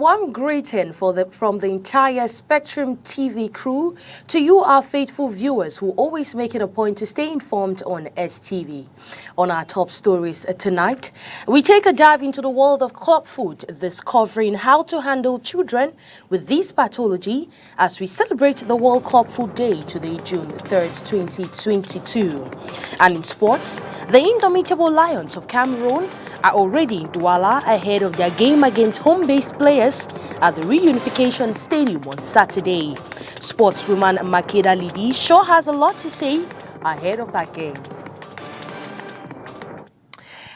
warm greeting from the entire Spectrum TV crew to you, our faithful viewers who always make it a point to stay informed on STV. On our top stories tonight, we take a dive into the world of club food, discovering how to handle children with this pathology as we celebrate the World Club Food Day today, June 3rd, 2022. And in sports, the indomitable Lions of Cameroon are already in Douala ahead of their game against home-based players at the Reunification Stadium on Saturday. Sportswoman Makeda Lidi sure has a lot to say ahead of that game.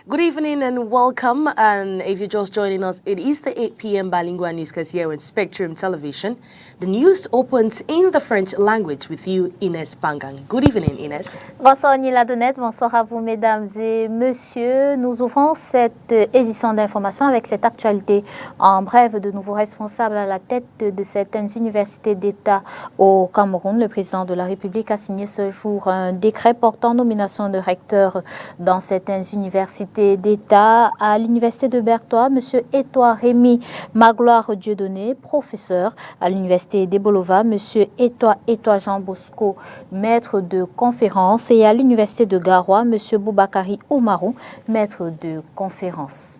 Good evening and welcome. And if you're just joining us, it is the 8 p.m. bilingual newscast here on Spectrum Television. The news opens in the French language with you, Inès Bangang. Good evening, Inès. Bonsoir, Nila Donette. Bonsoir à vous, mesdames et messieurs. Nous ouvrons cette édition d'information avec cette actualité. En bref, de nouveaux responsables à la tête de certaines universités d'État au Cameroun. Le président de la République a signé ce jour un décret portant nomination de recteurs dans certaines universités d'État. À l'université de Berthois, M. Étoile Rémy Magloire Dieudonné, professeur. À l'université d'Ebolova, M. Étoile Jean Bosco, maître de conférence. Et à l'université de Garoua, M. Boubakari Oumarou, maître de conférence.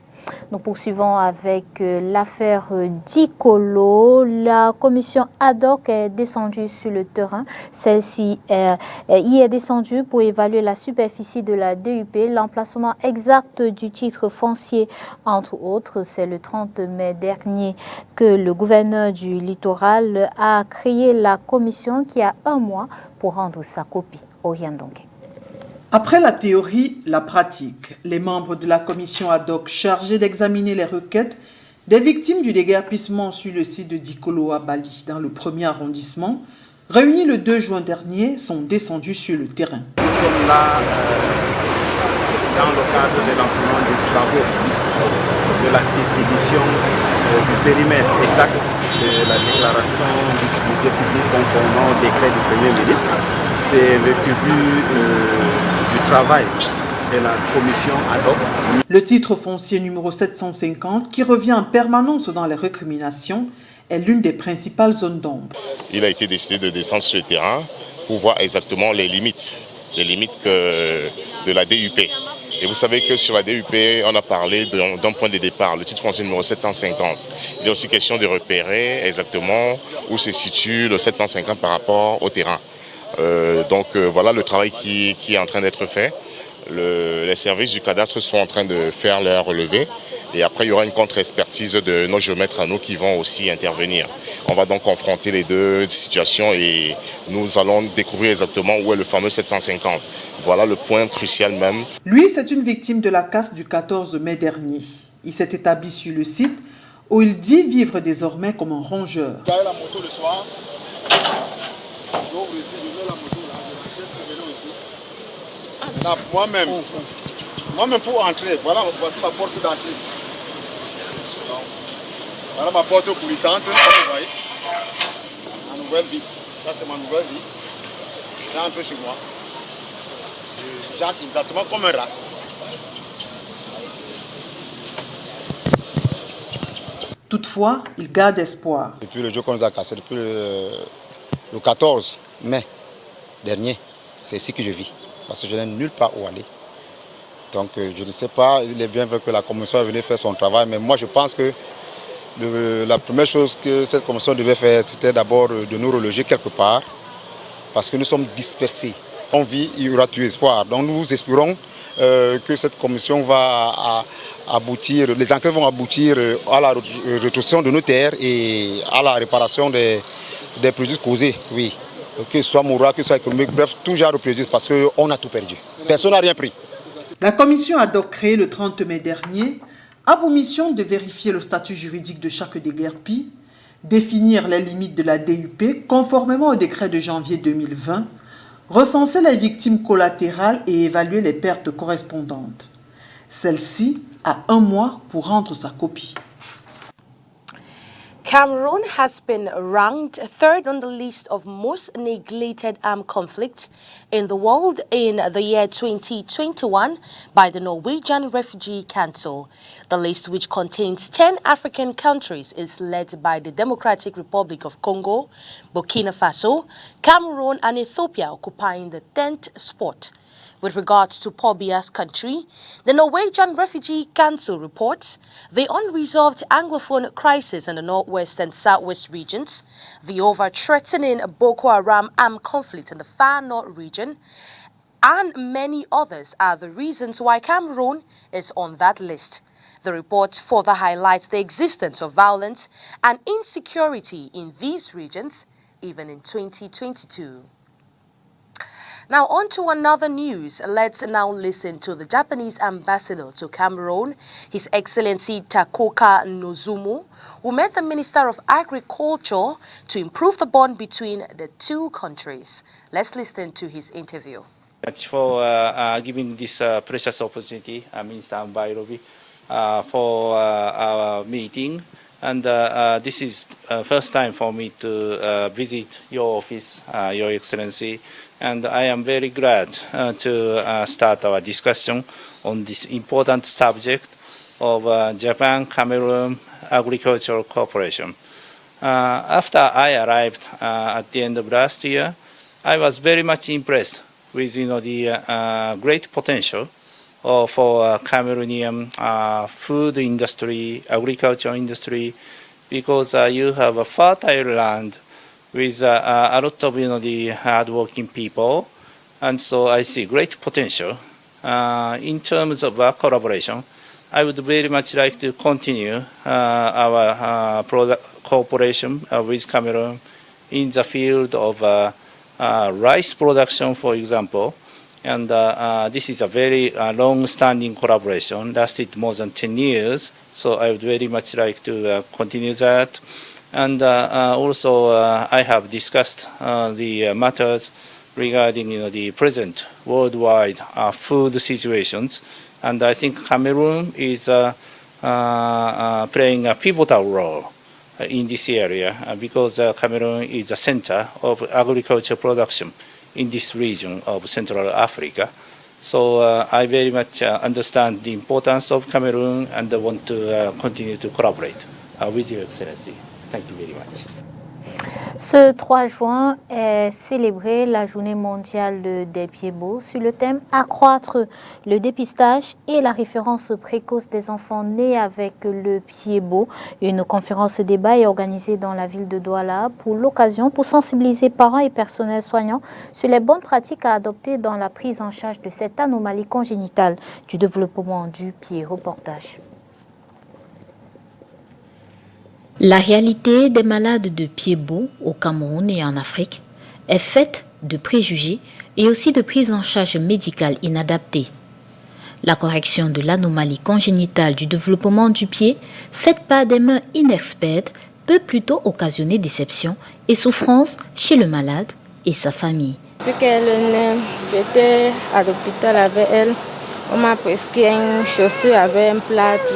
Nous poursuivons avec l'affaire Dikolo. La commission ad hoc est descendue sur le terrain. Celle-ci y est descendue pour évaluer la superficie de la DUP, l'emplacement exact du titre foncier, entre autres. C'est le 30 mai dernier que le gouverneur du littoral a créé la commission qui a un mois pour rendre sa copie. Oriane Dongué. Après la théorie, la pratique, les membres de la commission ad hoc chargée d'examiner les requêtes des victimes du déguerpissement sur le site de Dikolo à Bali, dans le 1er arrondissement, réunis le 2 juin dernier, sont descendus sur le terrain. Nous sommes là dans le cadre de lancement des travaux de la définition du périmètre exact de la déclaration d'utilité publique conformément au décret du Premier ministre. C'est le début du travail de la commission ad hoc. Le titre foncier numéro 750, qui revient en permanence dans les récriminations, est l'une des principales zones d'ombre. Il a été décidé de descendre sur le terrain pour voir exactement les limites de la DUP. Et vous savez que sur la DUP, on a parlé d'un point de départ, le titre foncier numéro 750. Il est aussi question de repérer exactement où se situe le 750 par rapport au terrain. Voilà le travail qui est en train d'être fait. Les services du cadastre sont en train de faire leur relevé. Et après, il y aura une contre-expertise de nos géomètres à nous qui vont aussi intervenir. On va donc confronter les deux situations et nous allons découvrir exactement où est le fameux 750. Voilà le point crucial même. Lui, c'est une victime de la casse du 14 mai dernier. Il s'est établi sur le site où il dit vivre désormais comme un rongeur. J'ai la moto le soir. Moi-même pour entrer, voici ma porte d'entrée. Voilà ma porte coulissante, comme vous voyez. Ma nouvelle vie. Ça c'est ma nouvelle vie. J'entre chez moi. J'entre exactement comme un rat. Toutefois, il garde espoir. Depuis le jour qu'on nous a cassé, depuis le 14 mai dernier, c'est ici que je vis. Parce que je n'ai nulle part où aller. Donc je ne sais pas, il est bien vrai que la commission est venue faire son travail, mais moi je pense que la première chose que cette commission devait faire, c'était d'abord de nous reloger quelque part, parce que nous sommes dispersés. On vit, il y aura tout espoir. Donc nous espérons que cette commission va aboutir, les enquêtes vont aboutir à la restitution de nos terres et à la réparation des préjudices causés, oui. Que ce soit moral, que ce soit économique, bref, tout genre de préjudice parce qu'on a tout perdu. Personne n'a rien pris. La commission ad hoc créée le 30 mai dernier a pour mission de vérifier le statut juridique de chaque déguerpi, définir les limites de la DUP conformément au décret de janvier 2020, recenser les victimes collatérales et évaluer les pertes correspondantes. Celle-ci a un mois pour rendre sa copie. Cameroon has been ranked third on the list of most neglected armed conflicts in the world in the year 2021 by the Norwegian Refugee Council. The list, which contains 10 African countries, is led by the Democratic Republic of Congo, Burkina Faso, Cameroon and Ethiopia, occupying the 10th spot. With regards to Paul Biya's country, the Norwegian Refugee Council reports the unresolved Anglophone crisis in the northwest and southwest regions, the over-threatening Boko Haram armed conflict in the far north region, and many others are the reasons why Cameroon is on that list. The report further highlights the existence of violence and insecurity in these regions, even in 2022. Now on to another news. Let's now listen to the Japanese ambassador to Cameroon, His Excellency Takoka Nozumu, who met the Minister of Agriculture to improve the bond between the two countries. Let's listen to his interview. Thanks for giving this precious opportunity, Minister Mbairobi, for our meeting. And this is first time for me to visit your office, Your Excellency. And I am very glad to start our discussion on this important subject of Japan-Cameroon Agricultural Cooperation. After I arrived at the end of last year, I was very much impressed with the great potential for Cameroonian food industry, agriculture industry, because you have a fertile land with a lot of the hard-working people, and so I see great potential. In terms of collaboration, I would very much like to continue our cooperation with Cameroon in the field of rice production, for example. And this is a very long-standing collaboration, lasted more than 10 years, so I would very much like to continue that. And also, I have discussed the matters regarding the present worldwide food situations, and I think Cameroon is playing a pivotal role in this area because Cameroon is the center of agriculture production in this region of Central Africa. So I very much understand the importance of Cameroon and want to continue to collaborate with Your Excellency. Thank you very much. Ce 3 juin est célébrée la journée mondiale des pieds beaux sur le thème « Accroître le dépistage et la référence précoce des enfants nés avec le pied beau ». Une conférence débat est organisée dans la ville de Douala pour l'occasion pour sensibiliser parents et personnels soignants sur les bonnes pratiques à adopter dans la prise en charge de cette anomalie congénitale du développement du pied. Reportage. La réalité des malades de pieds beaux au Cameroun et en Afrique est faite de préjugés et aussi de prise en charge médicale inadaptée. La correction de l'anomalie congénitale du développement du pied, faite par des mains inexpertes, peut plutôt occasionner déception et souffrance chez le malade et sa famille. Depuis qu'elle est née, j'étais à l'hôpital avec elle. On m'a prescrit une chaussure avec un plâtre,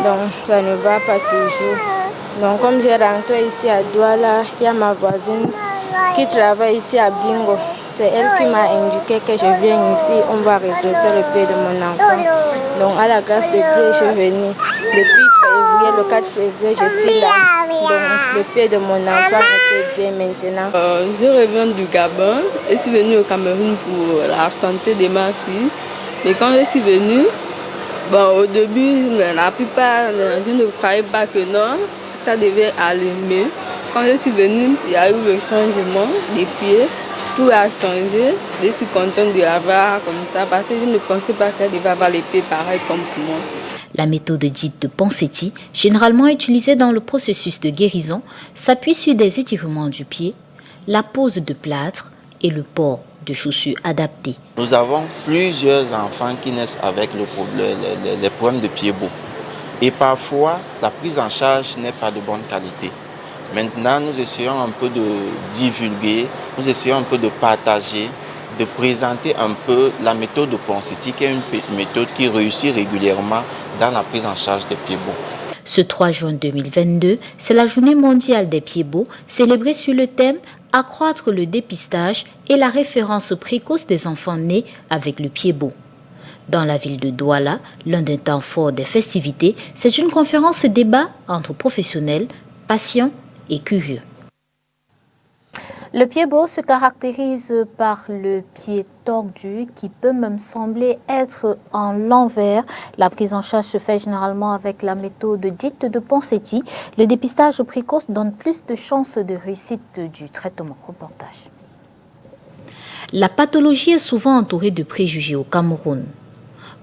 donc ça ne va pas toujours. Donc comme j'ai rentré ici à Douala, il y a ma voisine qui travaille ici à Bingo. C'est elle qui m'a indiqué que je viens ici, on va redresser le pied de mon enfant. Donc à la grâce de Dieu, je suis venue. Depuis février, le 4 février, je suis là. Donc le pied de mon enfant était bien maintenant. Je reviens du Gabon et suis venue au Cameroun pour la santé de ma fille. Et quand je suis venue, bon, au début, la plupart, je ne croyais pas que non, ça devait aller mieux. Quand je suis venue, il y a eu le changement des pieds. Tout a changé. Je suis contente de l'avoir comme ça parce que je ne pensais pas qu'elle devait avoir les pieds pareils comme pour moi. La méthode dite de Ponseti, généralement utilisée dans le processus de guérison, s'appuie sur des étirements du pied, la pose de plâtre et le port de chaussures adaptées. Nous avons plusieurs enfants qui naissent avec les problèmes de pieds beaux. Et parfois, la prise en charge n'est pas de bonne qualité. Maintenant, nous essayons un peu de divulguer, nous essayons un peu de partager, de présenter un peu la méthode de Ponseti, qui est une méthode qui réussit régulièrement dans la prise en charge des pieds beaux. Ce 3 juin 2022, c'est la journée mondiale des pieds beaux, célébrée sur le thème « Accroître le dépistage et la référence précoce des enfants nés avec le pied beau ». Dans la ville de Douala, l'un des temps forts des festivités, c'est une conférence débat entre professionnels, patients et curieux. Le pied beau se caractérise par le pied tordu qui peut même sembler être en l'envers. La prise en charge se fait généralement avec la méthode dite de Ponseti. Le dépistage précoce donne plus de chances de réussite du traitement. Reportage. La pathologie est souvent entourée de préjugés au Cameroun.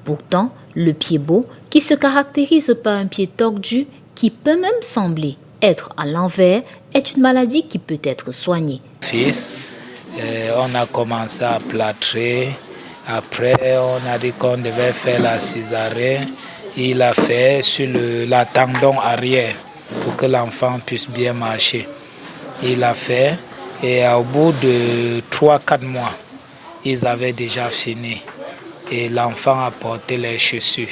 Pourtant, le pied beau, qui se caractérise par un pied tordu qui peut même sembler être à l'envers, est une maladie qui peut être soignée. On a commencé à plâtrer. Après, on a dit qu'on devait faire la césarienne. Il a fait sur la tendon arrière pour que l'enfant puisse bien marcher. Il a fait et au bout de 3-4 mois, ils avaient déjà fini. Et l'enfant a porté les chaussures.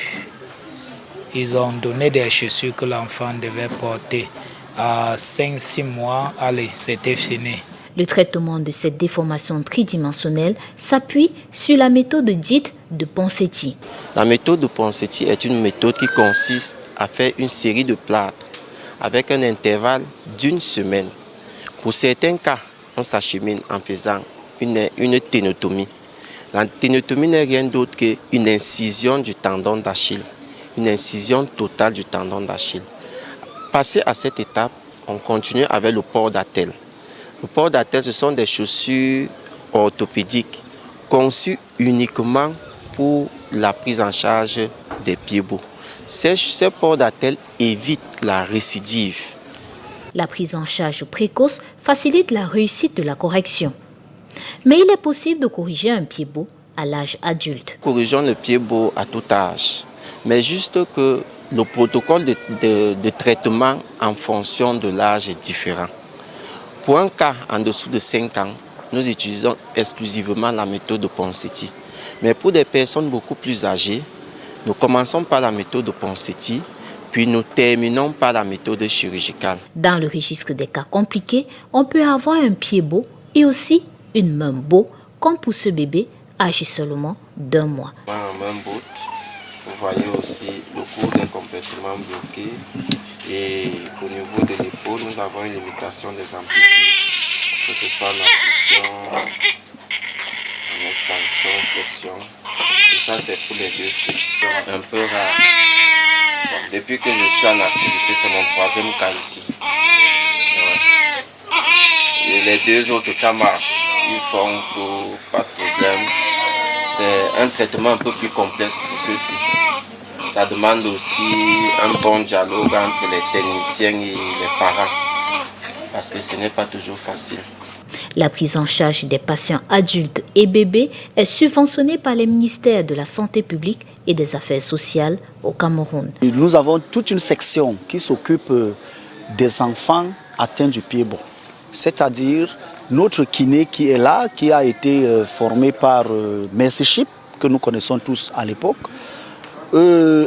Ils ont donné des chaussures que l'enfant devait porter. À 5-6 mois, allez, c'était fini. Le traitement de cette déformation tridimensionnelle s'appuie sur la méthode dite de Ponseti. La méthode de Ponseti est une méthode qui consiste à faire une série de plâtres avec un intervalle d'une semaine. Pour certains cas, on s'achemine en faisant une ténotomie. La ténotomie n'est rien d'autre qu'une incision du tendon d'Achille, une incision totale du tendon d'Achille. Passé à cette étape, on continue avec le port d'attelle. Le port d'attelle, ce sont des chaussures orthopédiques conçues uniquement pour la prise en charge des pieds beaux. Ces ports d'attelle évitent la récidive. La prise en charge précoce facilite la réussite de la correction. Mais il est possible de corriger un pied beau à l'âge adulte. Corrigeons le pied beau à tout âge, mais juste que le protocole de traitement en fonction de l'âge est différent. Pour un cas en dessous de 5 ans, nous utilisons exclusivement la méthode de Ponseti. Mais pour des personnes beaucoup plus âgées, nous commençons par la méthode de Ponseti, puis nous terminons par la méthode chirurgicale. Dans le registre des cas compliqués, on peut avoir un pied beau et aussi une main beau, comme pour ce bébé âgé seulement d'1 mois. Vous voyez aussi le cours est complètement bloqué et au niveau de l'épaule, nous avons une limitation des amplitudes, que ce soit en abduction, en extension, flexion. Et ça, c'est pour les deux flexions un peu rares. Bon, depuis que je suis en activité, c'est mon 3e cas ici. Ouais. Et les 2 autres cas marchent. Ils font tout, pas de problème. C'est un traitement un peu plus complexe pour ceux-ci. Ça demande aussi un bon dialogue entre les techniciens et les parents, parce que ce n'est pas toujours facile. La prise en charge des patients adultes et bébés est subventionnée par les ministères de la Santé publique et des Affaires sociales au Cameroun. Nous avons toute une section qui s'occupe des enfants atteints du pied beau, c'est-à-dire notre kiné qui est là, qui a été formé par Mercy Chip, que nous connaissons tous à l'époque,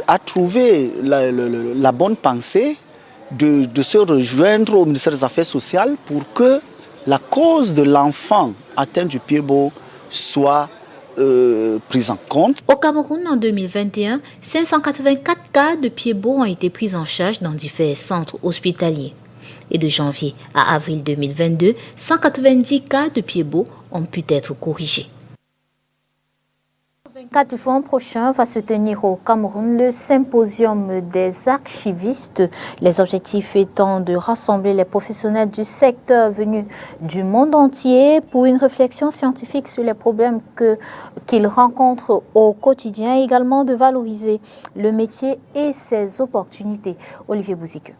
a trouvé la bonne pensée de se rejoindre au ministère des Affaires sociales pour que la cause de l'enfant atteint du pied beau soit prise en compte. Au Cameroun, en 2021, 584 cas de pied beau ont été pris en charge dans différents centres hospitaliers. Et de janvier à avril 2022, 190 cas de pied beau ont pu être corrigés. Le 24 juin prochain va se tenir au Cameroun le symposium des archivistes. Les objectifs étant de rassembler les professionnels du secteur venus du monde entier pour une réflexion scientifique sur les problèmes qu'ils rencontrent au quotidien et également de valoriser le métier et ses opportunités. Olivier Bouzique.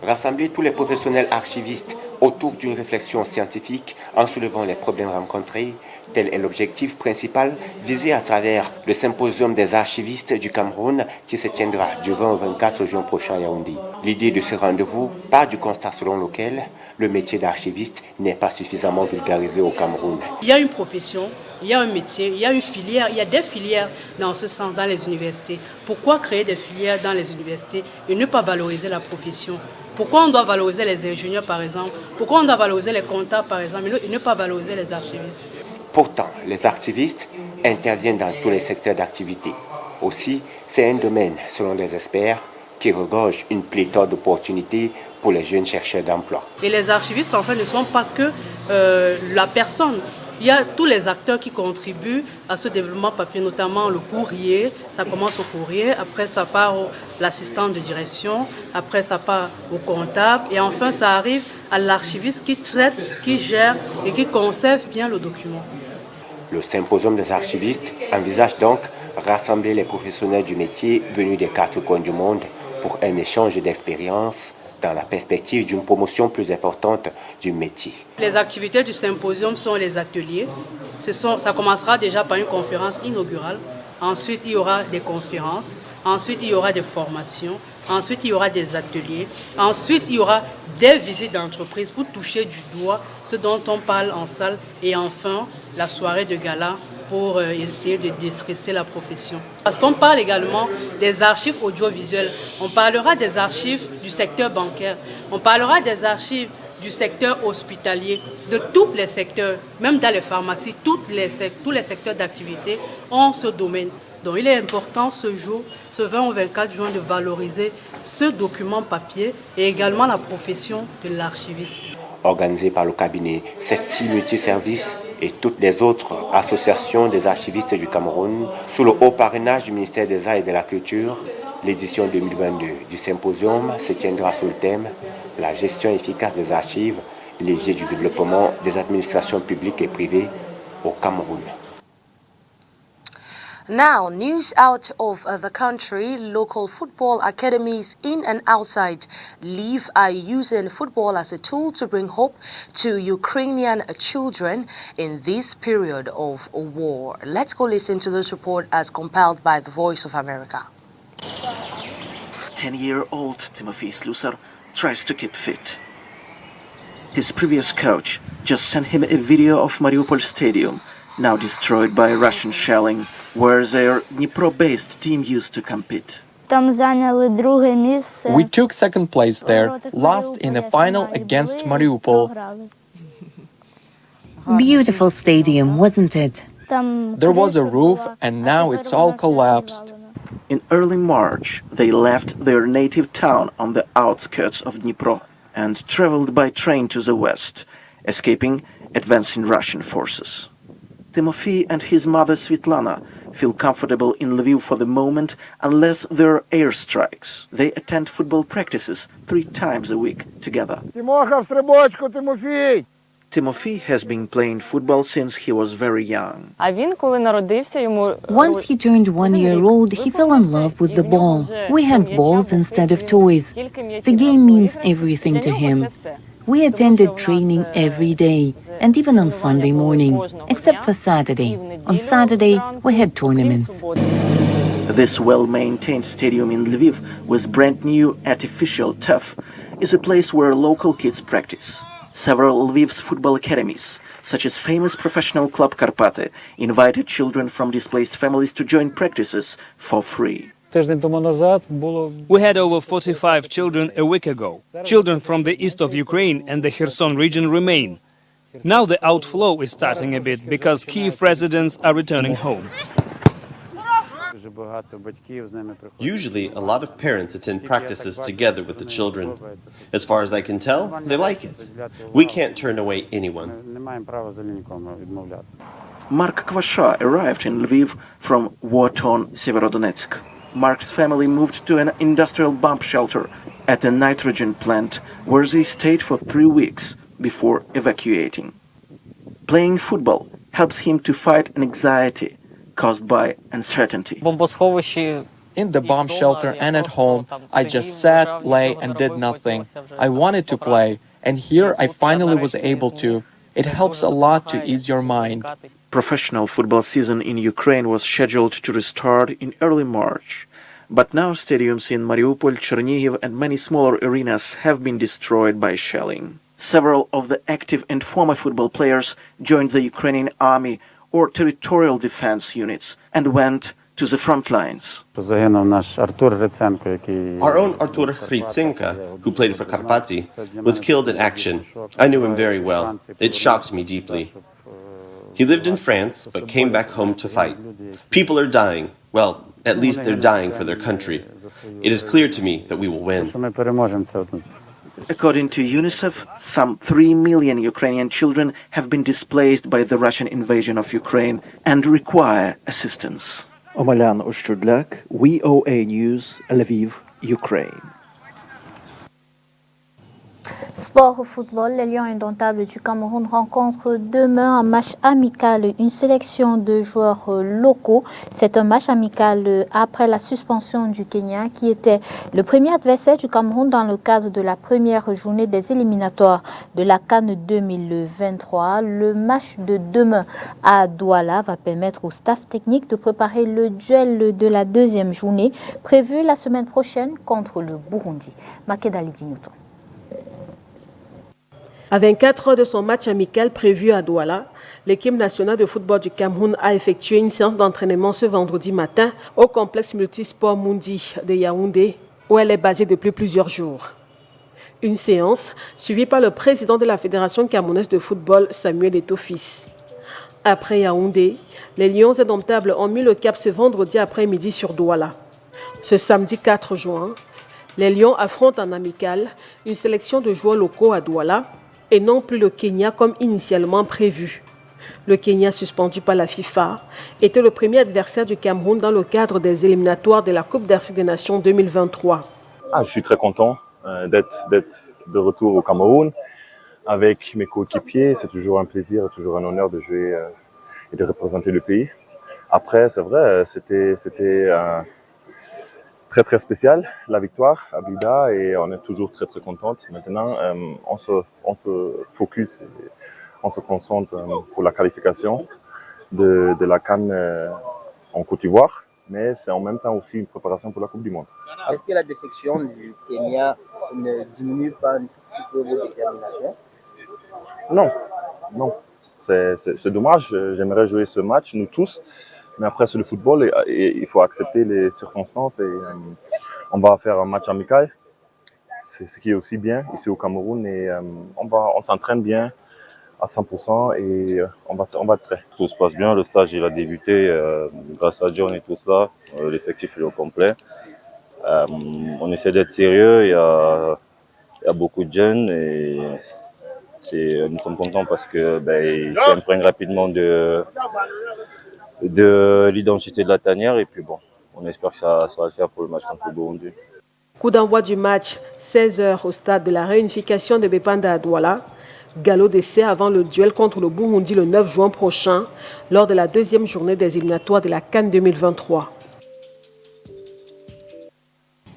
Rassembler tous les professionnels archivistes autour d'une réflexion scientifique en soulevant les problèmes rencontrés, tel est l'objectif principal visé à travers le symposium des archivistes du Cameroun qui se tiendra du 20 au 24 juin prochain à Yaoundé. L'idée de ce rendez-vous part du constat selon lequel le métier d'archiviste n'est pas suffisamment vulgarisé au Cameroun. Il y a une profession, il y a un métier, il y a une filière, il y a des filières dans ce sens dans les universités. Pourquoi créer des filières dans les universités et ne pas valoriser la profession? Pourquoi on doit valoriser les ingénieurs par exemple? Pourquoi on doit valoriser les comptables par exemple et ne pas valoriser les archivistes? Pourtant, les archivistes interviennent dans tous les secteurs d'activité. Aussi, c'est un domaine, selon les experts, qui regorge une pléthore d'opportunités pour les jeunes chercheurs d'emploi. Et les archivistes, en fait, ne sont pas que la personne. Il y a tous les acteurs qui contribuent à ce développement papier, notamment le courrier. Ça commence au courrier, après ça part l'assistant de direction, après ça part au comptable, et enfin ça arrive à l'archiviste qui traite, qui gère et qui conserve bien le document. Le symposium des archivistes envisage donc rassembler les professionnels du métier venus des quatre coins du monde pour un échange d'expériences dans la perspective d'une promotion plus importante du métier. Les activités du symposium sont les ateliers. Ça commencera déjà par une conférence inaugurale. Ensuite, il y aura des conférences. Ensuite, il y aura des formations. Ensuite, il y aura des ateliers. Ensuite, il y aura des visites d'entreprise pour toucher du doigt ce dont on parle en salle. Et enfin, la soirée de gala pour essayer de déstresser la profession. Parce qu'on parle également des archives audiovisuelles. On parlera des archives du secteur bancaire. On parlera des archives du secteur hospitalier, de tous les secteurs, même dans les pharmacies, tous les secteurs d'activité ont ce domaine. Donc il est important ce jour, ce 20 au 24 juin, de valoriser ce document papier et également la profession de l'archiviste. Organisé par le cabinet Safety Multiservice et toutes les autres associations des archivistes du Cameroun, sous le haut parrainage du ministère des Arts et de la Culture, l'édition 2022 du symposium se tiendra sous le thème « La gestion efficace des archives, levier du développement des administrations publiques et privées au Cameroun ». Now, news out of the country. Local football academies in and outside Lviv are using football as a tool to bring hope to Ukrainian children in this period of war. Let's go listen to this report as compiled by the Voice of America. 10-year-old Timofey Slusar tries to keep fit. His previous coach just sent him a video of Mariupol Stadium, now destroyed by Russian shelling, where their Dnipro-based team used to compete. We took second place there, lost in the final against Mariupol. Beautiful stadium, wasn't it? There was a roof and now it's all collapsed. In early March, they left their native town on the outskirts of Dnipro and traveled by train to the west, escaping advancing Russian forces. Timofey and his mother Svetlana feel comfortable in Lviv for the moment unless there are airstrikes. They attend football practices 3 times a week together. Timofey has been playing football since he was very young. Once he turned 1 year old, he fell in love with the ball. We had balls instead of toys. The game means everything to him. We attended training every day, and even on Sunday morning, except for Saturday. On Saturday, we had tournaments. This well-maintained stadium in Lviv, with brand-new artificial turf, is a place where local kids practice. Several Lviv's football academies, such as famous professional club Karpaty, invited children from displaced families to join practices for free. We had over 45 children a week ago. Children from the east of Ukraine and the Kherson region remain. Now the outflow is starting a bit because Kyiv residents are returning home. Usually, a lot of parents attend practices together with the children. As far as I can tell, they like it. We can't turn away anyone. Mark Kvasha arrived in Lviv from war-torn Severodonetsk. Mark's family moved to an industrial bomb shelter at a nitrogen plant where they stayed for 3 weeks before evacuating. Playing football helps him to fight an anxiety caused by uncertainty. In the bomb shelter and at home, I just sat, lay, and did nothing. I wanted to play, and here I finally was able to. It helps a lot to ease your mind. Professional football season in Ukraine was scheduled to restart in early March. But now stadiums in Mariupol, Chernihiv and many smaller arenas have been destroyed by shelling. Several of the active and former football players joined the Ukrainian army or territorial defense units and went to the front lines. Our own Artur Hrytsenka, who played for Karpaty, was killed in action. I knew him very well. It shocked me deeply. He lived in France, but came back home to fight. People are dying. Well, at least they're dying for their country. It is clear to me that we will win. According to UNICEF, some 3 million Ukrainian children have been displaced by the Russian invasion of Ukraine and require assistance. Omalian Oshchudlak, VOA News, Lviv, Ukraine. Sport au football, les Lions indomptables du Cameroun rencontrent demain un match amical, une sélection de joueurs locaux. C'est un match amical après la suspension du Kenya qui était le premier adversaire du Cameroun dans le cadre de la première journée des éliminatoires de la CAN 2023. Le match de demain à Douala va permettre au staff technique de préparer le duel de la deuxième journée prévu la semaine prochaine contre le Burundi. Makedali Dignoto. À 24 heures de son match amical prévu à Douala, l'équipe nationale de football du Cameroun a effectué une séance d'entraînement ce vendredi matin au complexe multisport Mundi de Yaoundé, où elle est basée depuis plusieurs jours. Une séance suivie par le président de la Fédération camerounaise de football, Samuel Eto'o-Fils. Après Yaoundé, les Lions indomptables ont mis le cap ce vendredi après-midi sur Douala. Ce samedi 4 juin, les Lions affrontent en amical une sélection de joueurs locaux à Douala, et non plus le Kenya comme initialement prévu. Le Kenya, suspendu par la FIFA, était le premier adversaire du Cameroun dans le cadre des éliminatoires de la Coupe d'Afrique des Nations 2023. Je suis très content d'être de retour au Cameroun avec mes coéquipiers. C'est toujours un plaisir, toujours un honneur de jouer et de représenter le pays. Après, c'est vrai, c'était très très spécial, la victoire à Bida, et on est toujours très très contente. Maintenant, on se focus et on se concentre pour la qualification de la CAN en Côte d'Ivoire, mais c'est en même temps aussi une préparation pour la Coupe du Monde. Est-ce que la défection du Kenya ne diminue pas un petit peu vos déterminations? Non. C'est dommage, j'aimerais jouer ce match, nous tous. Mais après, c'est le football et il faut accepter les circonstances et on va faire un match amical. C'est ce qui est aussi bien ici au Cameroun et on s'entraîne bien à 100% et on va être prêt. Tout se passe bien, le stage il a débuté grâce à John et tout ça, l'effectif est au complet. On essaie d'être sérieux, il y a beaucoup de jeunes et nous sommes contents parce que ils s'imprègnent rapidement de l'identité de la tanière et puis bon, on espère que ça va le faire pour le match contre le Burundi. Coup d'envoi du match, 16h au stade de la réunification de Bepanda à Douala. Galop d'essai avant le duel contre le Burundi le 9 juin prochain, lors de la deuxième journée des éliminatoires de la CAN 2023.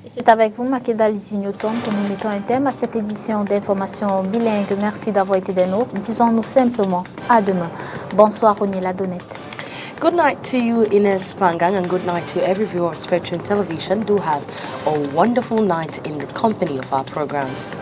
C'est avec vous, Makeda Lizignoton, que nous mettons un terme à cette édition d'information bilingue. Merci d'avoir été des nôtres. Disons-nous simplement à demain. Bonsoir, Ronnie Ladonnette. Good night to you, Ines Pangang, and good night to every viewer of Spectrum Television. Do have a wonderful night in the company of our programs.